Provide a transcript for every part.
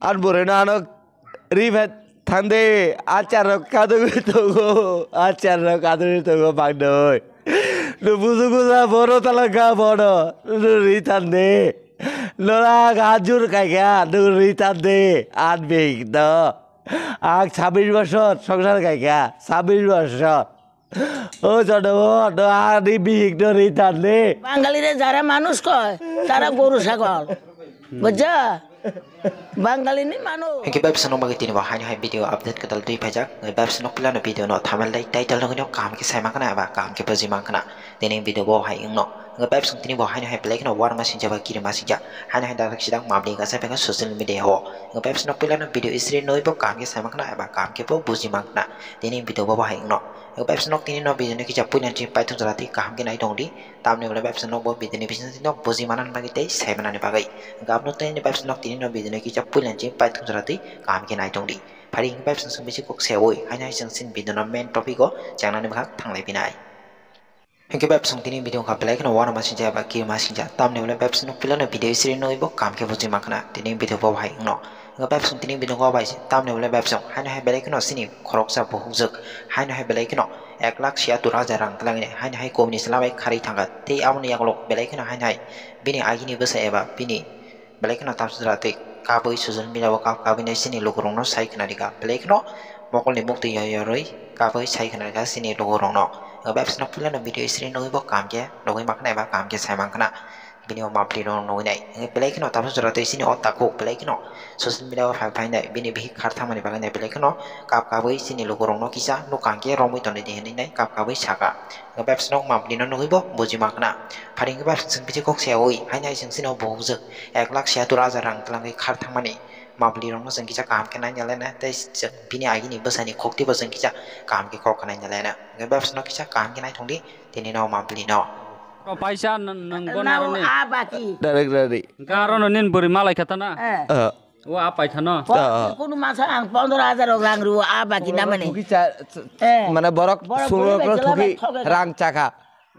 An burinano rivet thande acara kadu togo acara kadu togo bagdoi. Nu buzuguza boro talaga boro nu ritande. Nora gajur kaya nu ritande an big do. Ak 26 বছর সংসার কাইকা 26 বছর ও ছোট no আদি big no রিতানে বাঙালিরা যারা মানুষ কয় তারা গরু ছাগল বুঝছো বাঙালি নি মানুষ Hingga bab senong bagi tini wahai hai video update ke dal dui pajak ngai bab senong pila no video no thamal dai title no nyo kam ke sai makna ba kam ke pozi makna tini video bo hai ingno ngai bab senong tini wahai hai play no war masin jaba kiri masin ja hai hai dak sidang mabli ka sai penga social media ho ngai bab senong pila no video isri noi bo kam ke sai makna ba kam ke bo buzi makna tini video bo hai ingno ngai bab senong tini no video ne ki japui nan chi pai thung jarati kam ke nai dong di tamne bole bab senong bo video ne business no buzi manan bagi tei sai manan bagai gab no tini bab senong tini no video ne ki japui nan chi pai thung jarati kam ke nai dong di Hari bab sung bisi kok sewoi hanya sung sin video no main topic ko jangan bahak thanglai binai Hingga bab sung tini video ka play kana wana masin ja ba ki masin ja tamne bole bab sung pila no video siri no ibo kam ke buji makna tini video bo hai no Hingga bab sung tini video ko bai tamne bole bab sung hanya hai belai kana sini khorok sa bohujak hanya hai belai kana 1,76,000 rang telang ini hanya hai komuni selawai khari thangga te amni yaklok belai kana hanya hai bini agini besa eba bini belai kana tapsrate kabui social media ka kabine sini logorong no sai kana diga belai kana mokol ni mukti yoroi kabui sai kana diga sini logorong no bab sno pila no video sini no ibo kam ke logoi makna ba kam ke sai makna bini o mapli no no nai belai kana tapsrate sini otako belai kana social media ka phai nai bini bi khar thamani ba nai belai kana kap kabui sini logorong no kisa no kangke romoi toni de nai kap kabui saka bab sno mapli no no ibo buji makna Hari bab sung bisi kok sewoi hanya sung sino bohujak 1,76,000 rang telang khar thamani mabli rong no sung kisa kam ke nai nyalena tai bini agini besani khokti ba sung kisa kam ke khok nai nyalena bab sno kisa kam ke nai thongdi tini no mabli no Paisa nanggo নাও narone. আবাকি dari Karono nin buri malai katana. Wa apa thana? কোন মাছ আং 15,000 রাং রু আবাকি না মানে মানে বরক সুরো থুকি রাং চাকা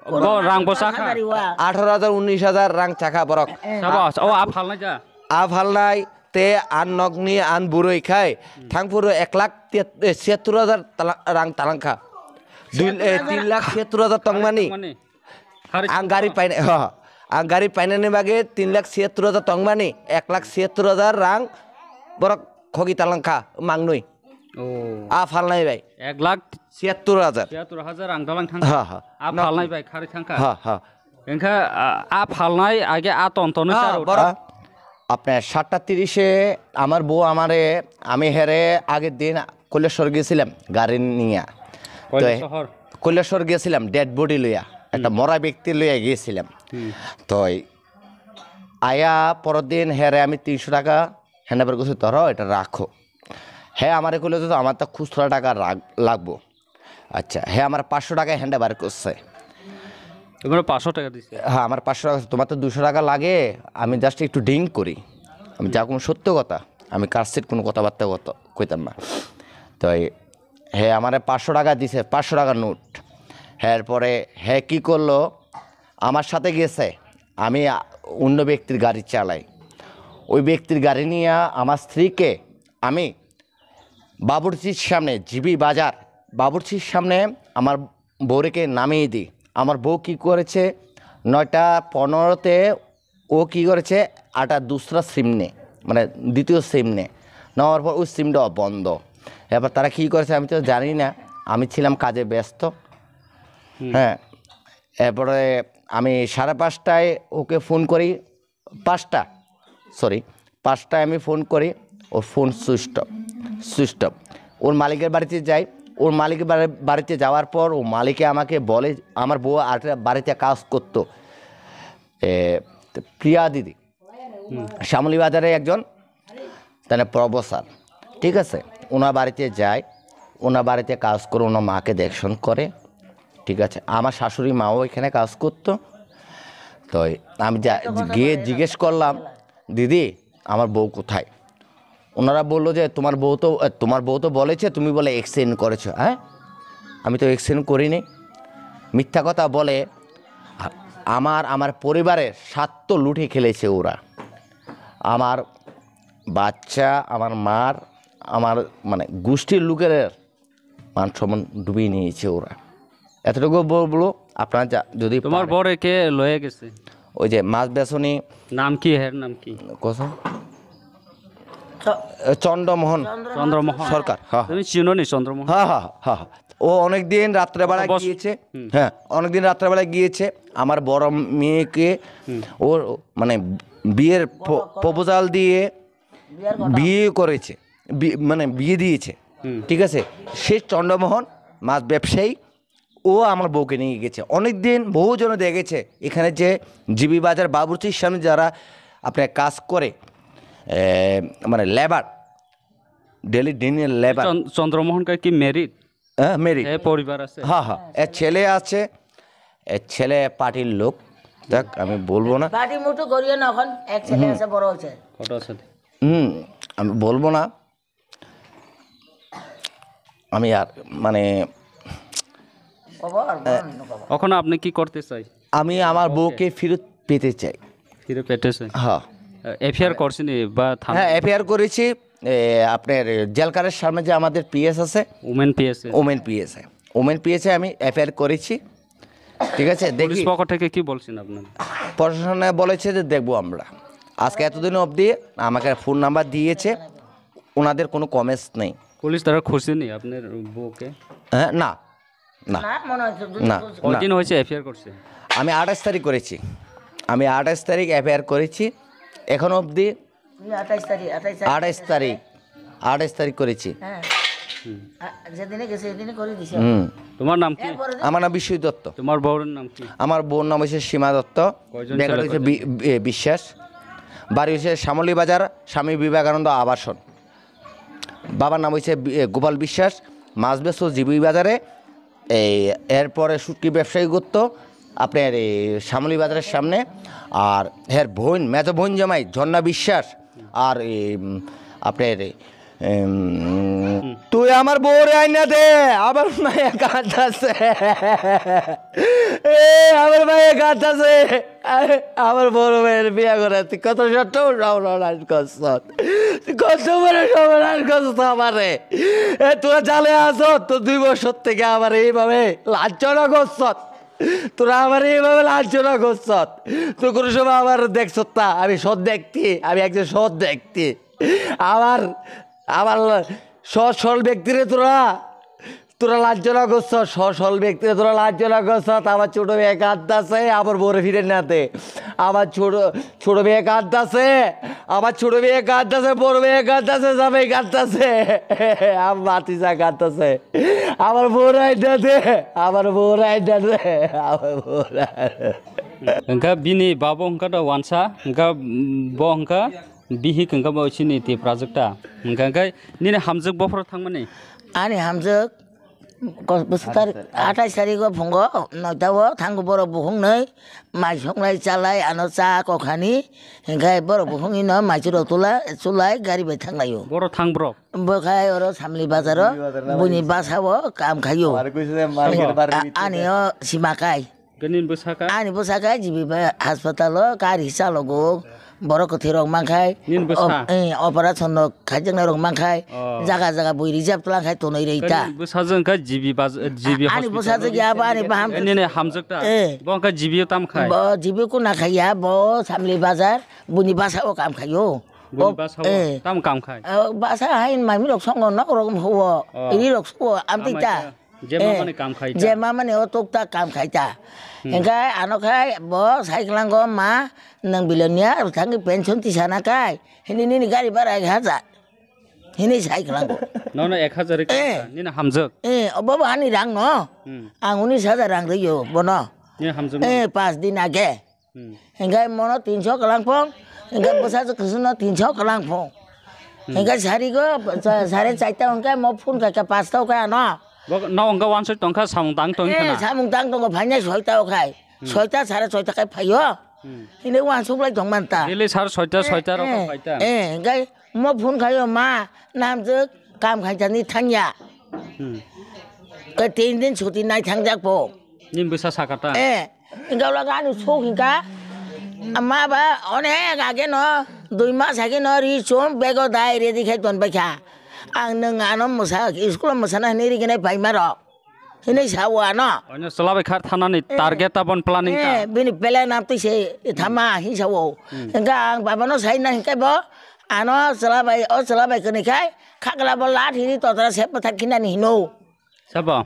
Go rang posaka. 18,000 19,000 রাং চাকা বরক Sabas. Oh apa halna ja? আ ভালনাই তে আন নগনি আন বুড়ই খাই থাংপুরো 1,76,000 রাং তালাংখা 3,76,000 টংমানি Mane. Hari আং গাড়ি পাইনে আং গাড়ি পাইনে বাগে 3,76,000 টংমানি 1,76,000 রাং বরক খগি তালাংখা মাংনুই Oh. আ ফালনাই বাই 1,76,000 76,000 ang dalang thang. হ্যাঁ হ্যাঁ A phalnai bai khari thangka. হ্যাঁ হ্যাঁ Engka a phalnai age a tontono হ্যাঁ, charo. বড় আপনার 7:30-এ আমার বউ আমারে আমি হেরে আগের দিন কৈলাসর গেছিলাম গাড়ি নিয়ে তো শহর কৈলাসর গেছিলাম ডেড বডি লইয়া একটা মরা ব্যক্তি লইয়া গিয়েছিলাম তো আয়া পরের দিন হেরে আমি 300 টাকা হ্যান্ডাবার করছি ধরো এটা রাখো হ্যাঁ আমারে কইলে তো আমার তো খুচরা টাকা লাগবো আচ্ছা হ্যাঁ আমার 500 টাকা হ্যান্ডাবার করছে এগুলো 500 টাকা দিছে হ্যাঁ আমার 500 টাকা তোমার তো 200 টাকা লাগে আমি জাস্ট একটু ড্রিঙ্ক করি আমি যা কোনো সত্য কথা আমি কারসেট কোনো কথাবার্তা কইতাম না তো হ্যাঁ আমার 500 টাকা দিছে 500 টাকার নোট হ্যাঁ এরপরে হ্যাঁ কী করলো আমার সাথে গেছে আমি অন্য ব্যক্তির গাড়ি চালাই ওই ব্যক্তির গাড়ি নিয়ে আমার স্ত্রীকে আমি বাবুর্চির সামনে জিবি বাজার বাবুর্চির সামনে আমার বউরেকে নামিয়ে দিই আমার বউ কী করেছে 9:15-তে ও কী করেছে আটা দুসরা সিম নে মানে দ্বিতীয় সিম নে নেওয়ার পর ওই সিমটা বন্ধ এবার তারা কী করেছে আমি তো জানি না আমি ছিলাম কাজে ব্যস্ত হ্যাঁ এরপরে আমি 5:30টায় ওকে ফোন করি 5টায় আমি ফোন করি ওর ফোন সুইচ অফ ওর মালিকের বাড়িতে যাই ওর মালিকের বাড়িতে যাওয়ার পর ও মালিকে আমাকে বলে আমার বউ আর বাড়িতে কাজ করতো প্রিয়া দিদি শ্যামলী বাজারে একজন তাহলে প্রফেসর ঠিক আছে ওনার বাড়িতে যায় ওনার বাড়িতে কাজ করে ওনার মাকে দেখশন করে ঠিক আছে আমার শাশুড়ি মাও এখানে কাজ করতো তো আমি গিয়ে জিজ্ঞেস করলাম দিদি আমার বউ কোথায় ওনারা বললো যে তোমার বউ তো বলেছে তুমি বলে এক্সচেঞ্জ করেছো হ্যাঁ আমি তো এক্সচেঞ্জ করিনি মিথ্যা কথা বলে আমার পরিবারের স্বার্থ লুটে খেলেছে ওরা আমার বাচ্চা আমার মার আমার মানে গোষ্ঠীর লোকের মান সম্মান ডুবিয়ে নিয়েছে ওরা এতটুকু বলবো আপনার যদি তোমার বরে কে লয়ে গেছে ওই যে মাছ বেসনি নাম কি হের নাম কি কথা চন্দ্রমোহন চন্দ্রমোহন সরকার হ্যাঁ তুমি চিনো নি চন্দ্রমোহন হ্যাঁ হ্যাঁ হ্যাঁ হ্যাঁ। ও অনেকদিন রাত্রেবেলা গিয়েছে হ্যাঁ অনেকদিন রাত্রেবেলা গিয়েছে আমার বড় মেয়েকে ওর মানে বিয়ের প্রপোজাল দিয়ে বিয়ে করেছে মানে বিয়ে দিয়েছে ঠিক আছে সে চন্দ্রমোহন মাছ ব্যবসায়ী ও আমার বউকে নিয়ে গেছে অনেক দিন বহুজনে দেখেছে এখানে যে জিবি বাজার বাবুর্চির সামনে যারা আপনার কাজ করে মানে লেবার ডেলি দিনের লেবার চন্দ্রমোহন কি মেরিট হ্যাঁ মেরি পরিবার আছে হ্যাঁ হ্যাঁ এর ছেলে আছে এর ছেলে পার্টির লোক দেখ আমি বলবো না বাড়ি মুঠো করিয়ে না এখন এক ছেলে আছে বড় হচ্ছে ফটো আছে আমি বলবো না আমি আর মানে এখন আপনি কি করতে চাই আমি আমার বউকে ফেরত পেতে চাই ফিরে পেটেছে হ্যাঁ এফআইআর করছেন বা থানা হ্যাঁ এফআইআর করেছি আপনার জেলকারের সামনে যে আমাদের পিএস আছে উমেন পিএসএ ওমেন পিএসে আমি এফআইআর করেছি ঠিক আছে পুলিশ দেখি পক্ষ থেকে কি বলছেন আপনার প্রশাসনে বলেছে যে দেখবো আমরা আজকে এতদিন অবধি আমাকে ফোন নাম্বার দিয়েছে ওনাদের কোনো কমেন্টস নেই পুলিশ তারা খুশি নেই আপনার বউকে হ্যাঁ না না না মনে হচ্ছে না না কদিন হয়েছে এফআইআর করছে আমি 28 তারিখ করেছি আমি 28 তারিখ এফআইআর করেছি এখন অবধি 28 তারিখ করেছি হ্যাঁ যেদিনে গেছে সেদিনে করে দিছে তোমার নাম কি আমার নাম বিশ্বজিৎ দত্ত তোমার বউর নাম কি আমার বোন নাম হচ্ছে সীমা দত্ত কয়জন দেখা ছেলে, হচ্ছে বিশ্বাস বাড়ি হচ্ছে শ্যামলী বাজার স্বামী বিবেকানন্দ আবাসন বাবার নাম হচ্ছে গোপাল বিশ্বাস মাছ বেচতো জিবি বাজারে এই এরপরে শুটকি ব্যবসায়ী করত আপনার এই শ্যামলী বাজারের সামনে আর এর বোন মেজো বোন জামাই ঝর্ণা বিশ্বাস আর আপনার তুই আমার বউরে আইনা দে আমার মায়ের কাজ আছে আমার মায়ের কাজ আছে আমার বড় মেয়ের বিয়ে করে তুই কত সত্য সর্বনাশ করছ কত বড় সর্বনাশ করছ আমারে তোরা জালে আস তো 2 বছর থেকে আমার এইভাবে লাঞ্ছনা করছ তোরা আমার এইভাবে লাঞ্ছনা করছ তুই কোনো সময় আমার দেখছ তা আমি সৎ দেখতি আমি একজন সৎ দেখতি আমার সল ব্যক্তিরে তোরা লাঞ্ছনা করছ সল ব্যক্তিরে তোরা লাঞ্ছনা করছ আমার ছোট মেয়ে কাঁদতেছে আমার বউরে ফিরে নাতে আমার ছোট মেয়ে কাঁদতেছে আমার ছোট মেয়ে কাঁদতেছে বড় মেয়ে কাঁদতেছে জামাই কাঁদতেছে আমার ভাতিজা কাঁদতেছে আমার বউরাই নাতে আমার বউরাই নাতে আমার বউরা Engka bini babo engka da wansa engka bo engka bihi engka bo sini ti projecta engka nini hamjuk bo pro thangmani ani hamjuk bosotar 28 tarik phungo noitawo thango boro buhung nei mai songlai chalai ano cha kokhani engkai boro buhung ino mai churo chulai gari bai thanglayo boro thangbro bokhai oro samli bazaro buni basawo kam khayo anio simakai ganin busaka ani bosakai jibi hospital gari chalogo boro kothi rok mangkhai nin busa operation no khaijang rok mangkhai jaga boi reserve tlang khai tonoi reita busajang engka jibi ani bosaje ya ba ani baham nini hamjukta bo engka jibi tam khai bo jibi ko na khaya bo samli bazar buni basa o kam khayo buni basa tam kam khai basa hai mai mi rok songo no rok huo ini rok suo amtita jema mane kam khai jema mane o tokta kam khaita engkai ano khai bo saiklang go ma nang bilonia thangi pension ti sana kai hini gari bara 1000 hini saiklang go no 1000 nini hamjuk obo ani rang no ang 19000 rang ryo bono nini hamjuk 5 din age engkai mono 300 kalang phong engkai bosa kusno 300 kalang phong engkai sari go sare chaita engkai mo phun ka 500 ka no no engka 100 tongka samungtang tongkana samungtang tong phanya 6ta khai 6ta sare 6ta kai phayo hini wan suklai jongmanta dili sar 6ta rok paita engkai mo phun khayo ma namjuk kam khaijani thangya ke 3 din chuti nai thangjak po nin busa sakata engau laga anu sok hingka মাবা অনেক আগে ন 2 মাস আগে ন রিচম বেগো দাই ready খাই তন বাইখা আং নং আনো মোসা স্কুল মোসানা নি রিগনে পাইমার হিনে সাওয়া ন অন্য চলাবাই খার থানানি টার্গেট আবন প্ল্যানিং তা বিনি পেলে নাম তৈছে থামা হি সাও এঙ্কা আং বাবানো সাই না হিকাই ব আনো চলাবাই কনে খাই খাগলা ব লাট হিনি ততরা সেপ থাকিনা নি হিনো সাবা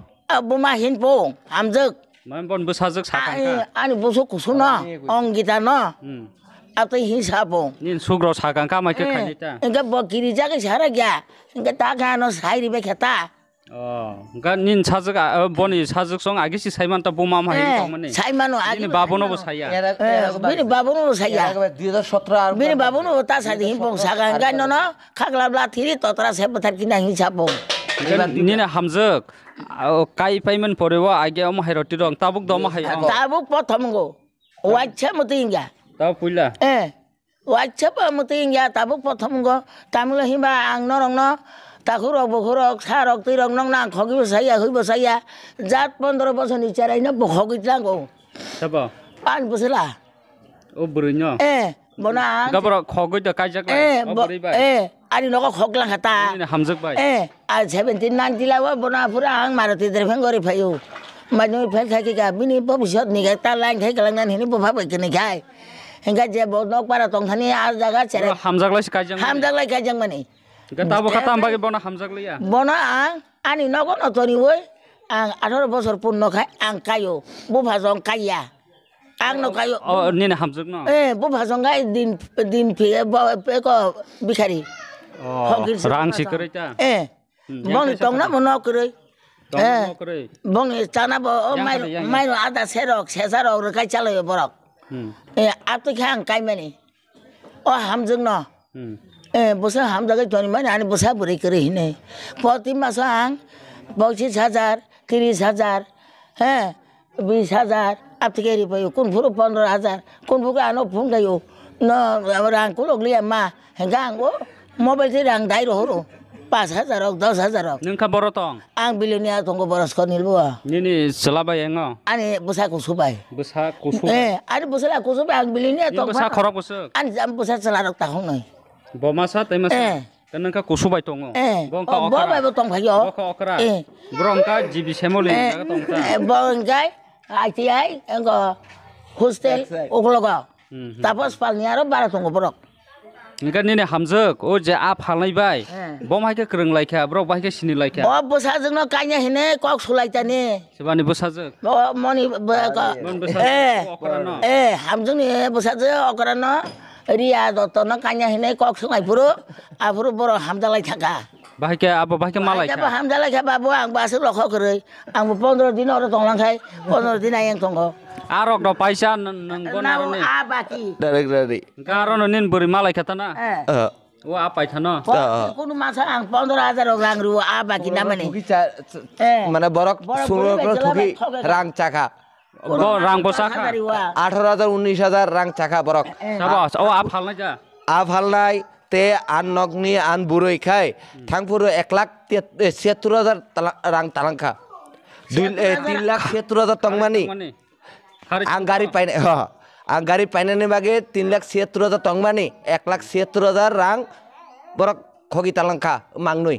বুমা হিন পো আমজক মান বন বসাজক সাকাঙ্কা আনি বসো কুসু ন অঙ্গিতা ন আতই হি সাপো নিন সুগ্র সাকাঙ্কা মাইকে খাইতা এঙ্কা বকিরি জাগে সারা গিয়া এঙ্কা টাকা ন সাইরি বে খেতা গা নিন সাজক বনি সাজক সং আগে সি সাইমান তা বুমা মাই মানে সাইমানো আগে নিন বাবনো বসাইয়া বিনি বাবনো সাইয়া 2017 আর বিনি বাবনো তা সাদি হিপং সাগাঙ্গা ন ন খাগলা ব্লা থিরি ততরা সেপ থাকিনা হি সাপো নিন হামজক কাই পাইমেন পরেও আগে অম হাইরতি রং তাবুক দম হাই তাবুক প্রথম গো ওয়াচ্ছা মতে ইঙ্গা তাও পুইলা ওয়াচ্ছা মতে ইঙ্গা তাবুক প্রথম গো তামুল হিবা আং নরং ন তাকুরক বকুরক সারক তৈরক নং না খগি বসাইয়া হই বসাইয়া জাত 15 বছর নিচারাই না বখগিতলা গো সাবা 5 বছলা ও বুরিন্য বনা গাবর খগই দ কাইজাক লাই ও বুরিবাই আরি নক খগলা খাতা নিন হামজক বাই আর 17 90 লাwa বনা পুরা আং মারতি দ্রেফেং গরি ফাইও মানু ফেল খাকি গা বিনি ভবিষ্যৎ নিগা তা লাইন খাই গলাং হিনি বফা বইকনি খাই হেঙ্গা যে বনক পারা তংথানি আর জায়গা ছেড়ে হামজাক লাই কাইজাং হামজাক লাই কাইজাং মানে তাবো খাতা আমবাগে বনা হামজাক লাইয়া বনা আং আনি নগন অতনি ওই আং 18 বছর পূর্ণ খাই আং কায়ো বুফা জং কাইয়া আং ন কায়ো নিন হামজক ন বুফা জং গাই দিন পেক বিখারি রাং সিকরিতা বং তংনা মন কरै তং করে বং চানা ব মাই আদা সেরক সেসারক রকাই চালায় বরক আতো খাং কাই মানে ও হামজং ন বসে হামজাগে জনি মানে আনি বসা বুড়ি করে হিনে প্রতি মাস আং 25,000 30,000 20,000 আপ থেকে রিপাইও কোন ফুরো 15,000 কোন ফুকে আনো ফোন গাইও ন রাং কুলক লিয়া মা হেঙ্গা আঙ্গো মোবাইল তে রাং দাই রহরো 5,000 10,000 নংকা বড় তং আং বিলিনিয়া তঙ্গ বরস ক নিলবো নিনি চলাবাই এঙ্গ আনি বসা কুসুবাই বসা কুসু আনি বসলা কুসুবাই আং বিলিনিয়া তঙ্গ বসা খরক বসা আনি জাম বসা চলা রক তা হং নাই বমাসা তাইমাসা নংকা কুসুবাই তং বংকা অকরা বাই তং ভাইও বকা অকরা ব্রংকা জিবি সেমলি তংকা বংকাই আইটিআই এঙ্গ হোস্টেল ওগলগা তাপস পালনি আরো 12 তঙ্গ বরক नोंका निने हामजक ओ जे आ फालनायबाय बमायके क्रों लायखा ब्र बायके सिनि लायखा ओ बसाजों न काइया हिने कक सुलायतानि सेबानि बसाजक मनि हामजों नि बसाजो अकरान रिया दत्त न काइया हिने कक सुलायपुरो आपुरो बर हामजालाय थाका बायके आबो बायके मालायखा आबो हामजालाय खा बाबु आं बासो लख करै आं 15 दिन अर तंलांखाय 15 दिन आयं तंग आरक द पैसा नंग बनारनि आ बाकी डाइरेक्ट डाइरेक्ट गारन निन बोरि मालायखा तना ओ आ पाइथान কোনো মাছ আং 15,000 রাং রু আ বাকি না মানে মানে বরক সুরো করে ঠকি রাং চাকা रां बसाखा 18,000 19,000 রাং চাকা বরক साबास ओ आ फालनाय जा आ फालनाय ते आन नगनि आन बुरई खाय थांपुरो 1,76,000 रां तालांखा 3,76,000 तंगमानि आं गाड़ी पाइने आं गाड़ी पाइने बागे 3,76,000 तंगमानि 1,76,000 रां बरक खगि तालांखा मांगनुय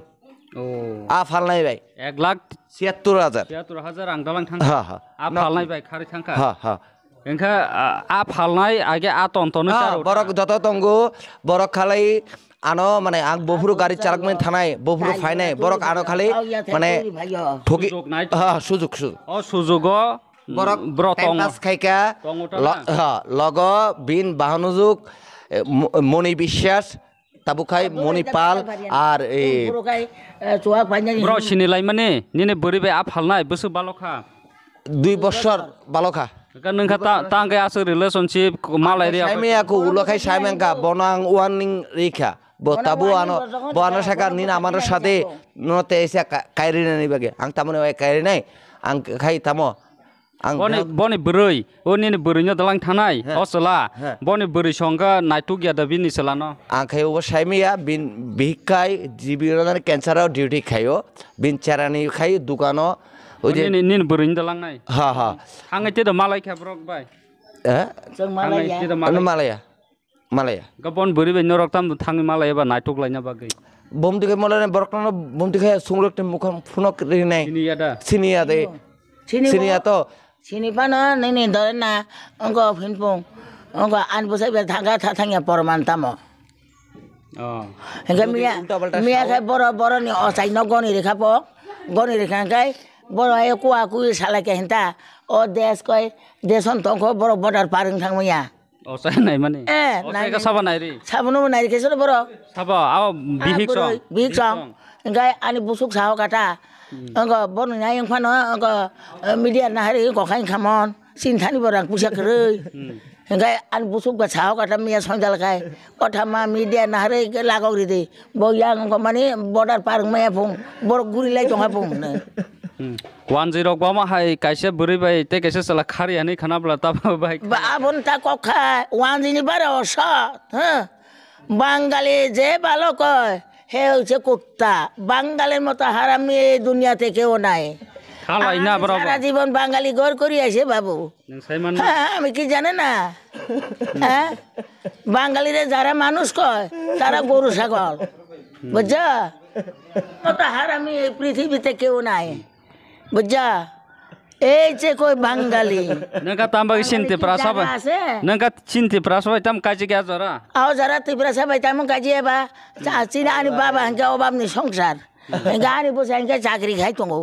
आ फालनाय बाय 1,76,000 रां दालां थांखा आ फालनाय बाय खारि थांखा एंखा आ फालनाय आगे आ तन्तनो चारो बरक जत तंगु बरक खालै आनो माने आं बफुरु गाड़ी चालक में थानाय बफुरु फाइनाय बरक आनो खाली माने ठगि सुजुग ओ सुजुग बरक ब्रतंग खाइका लग बिन बाहनुजुग मणि বিশ্বাস ताबुखाय मणिपाल आर ए चुआ पाइनानि ब्र सिनिलाय माने निने बोरिबाय आ फालनाय बोसो बालखा 2 বছর বালখা नोंखा तांगे आसो रिलेशनशिप मालाय रे साइमेयाको उलखाय साइमेंका बनां वार्निं रेखा बताबो आनो बानो साका निन आमार साथे नते एसे कायरिनानि बागे आं तामने वाय कायरिनाय आं खाय तामो आं बने बोरै ओ निने बोरैनो दलां थानाय असला बने बोरै संगा नाइटु गया दा बिनि सलानो आं खायो साइमेया बिन बिकाय जिबिरनानि कैंसराव डिउटी खायो बिन चारानि खाय दुकानो निन बोरैनो दलांनाय हा हा आंगैते द मालाय खाब्रक bye eh Jeung Malaya. anu Malaya Malaya Gabon beri be norok tam tangi Malaya ba naitok lainnya bagai. bom dikai molane borokno bom dikai sungrok te mukham phunok rinai Ini ada. sini ade Sini sini ato Sini pa no ni dore na angko phinpung angko an busai be thanga thangya porman tamo. Oh. Hingga mia kai boro ni osai no goni rekha po goni rekha kai boro ay ku sala ke hinta o des koi deson tongko boro border paring thang mia. Oh saya nai mani. Oh saya ka saba nai ri. Sabunu nai ke soro boro. Saba aw bihik song. Bihik song. Hingga ani busuk sao kata. Angko boro nyai yang phano angko media na hari ko khain khamon sin thani borang pusak rei. Hingga an busuk ba sao kata mia sonjal kai. Othama media na hari ke lagok ridi. Bo yang ko mani border parang maya phung bor guri lai tong ha phung. 10 goma hai kaisa beri bai te kaisa sala khari ani khana bla ta bai. Ba abon ta ko kha wanjini bara osat. Bangali je balo koi he হচ্ছে কুত্তা বাঙালির মতো হারামি এই দুনিয়াতে কেউ নাই খালাই না বরাবর সারা জীবন বাঙালি গড় করি আছে বাবু নং সাইমান আমি কি জানে না হ্যাঁ বাঙালিরে যারা মানুষ কয় তারা গরু ছাগল বুঝছো মতো হারামি এই পৃথিবীতে কেউ নাই বুঝছো এই যে কই বাঙালি nangka tambah sinti prasaba nangka sinti prasaba tam kaji gya jara আও যারা ত্রিপুরা সবাই তেমন কাজে বা চিনা আনি বাবা হাঙ্কা অভাব নেই সংসার গানি বসে হাঙ্কা চাকরি খাই তঙ্গো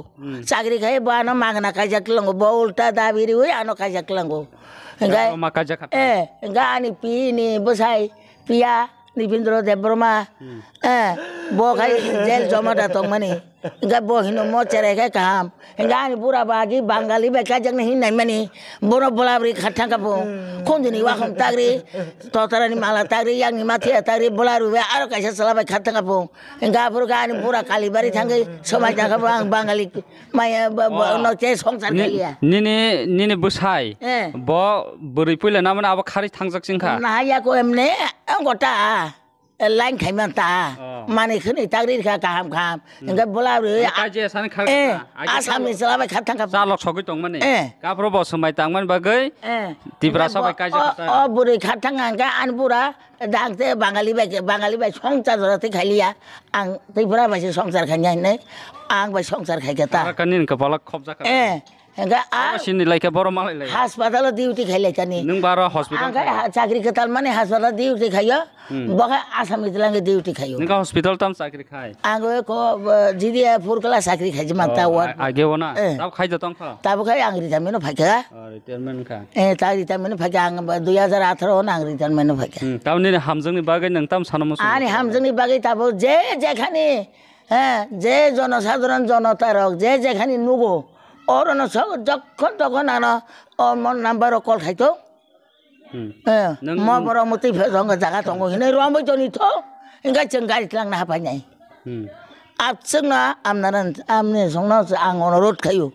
চাকরি খাই বানো মাগনা কাজা কিলঙ্গো বউলটা দাবিরি হই আনো কাজা কিলঙ্গো makaja khat গানি পি নি বসাই পিয়া নিবীন্দ্র Debbarma bo khai jel joma da tong mani ga bo hino mo chere ga kam ga ni pura bagi bangali be ka jang ni nai mani bono bolabri khathang ka bo khonjini wa kham tagri totara ni mala tagri yang ni mathia tagri bolaru be aro kaisa sala be khathang ka bo ga pur ga ni pura kalibari thangai somai da ka bang bangali maya no che songsar khalia nini busai bo buri pule na mana aba khari thangjak singkha na ya ko emne gota lain khaiman ta mani khini tagri kha kam kham enga bolaru kaje san khar asam ni sala be khathang ka salok sogoi tong mani ka pro bo somai tangman bagai tibra sabai kaje o buri khathang ga an pura dangte bangali bai songchar jorate khailia ang tibra bai songchar khanya nei ang bai songchar khai ka ta kanin kepala khobja ka enga a sini laika boro malai lai hospital duty khaile kani nung bara hospital ang chakri ketal mane hospital duty khayo baka asam itlang duty khayo nung hospital tam chakri khai ang ko jidia furkala chakri khai mata war age wona tab khai jatong kha tab khai ang retirement phaka retirement kha ta retirement phaka ang 2018 on ang retirement phaka tab ni hamjang ni bagai nang tam sanamo ani hamjang ni bagai tab je jekhani যে জনসাধারণ জনতা rock যে যেখানে নুগো ওর যখন তখন আনো মন number call খাইতো মো বড় মতি ফেজং জায়গা দङ হিনে রমই তো নিতো ইংগা जों গাড়ি লাংনা হাপাই নাই আপ जोंना আমনে সংনা आं অনুরোধ খাইও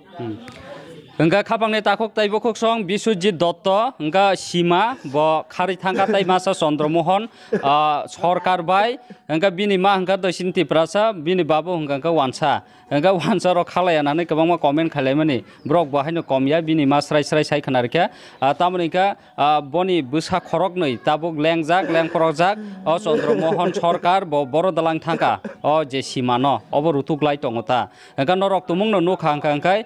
Engka khapangni takok tai bokok song Biswajit Dotto engka Sima bo khari thangka tai masa Chandramohan sorkar bai engka bini ma engka dosinti prasa bini babu engka wansa ro khalayanani kwbangma comment khalaimani brok bahaino komya bini ma srai sai khanarkha tamoni engka boni busa khorok nei tabuk lengjak lengkorokjak o Chandramohan sorkar bo boro dalang thangka o je Sima no obo rutuklai tongota engka norok tumungno nukha engkai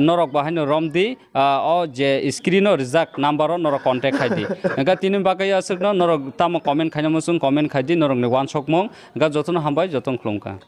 norok bahaino di o je screen or rijak number on noro contact khai di ga tinin bagai asuk no noro tamo comment khaina musung comment khai di norok ni one shok mong ga jotun hambai jotun klungka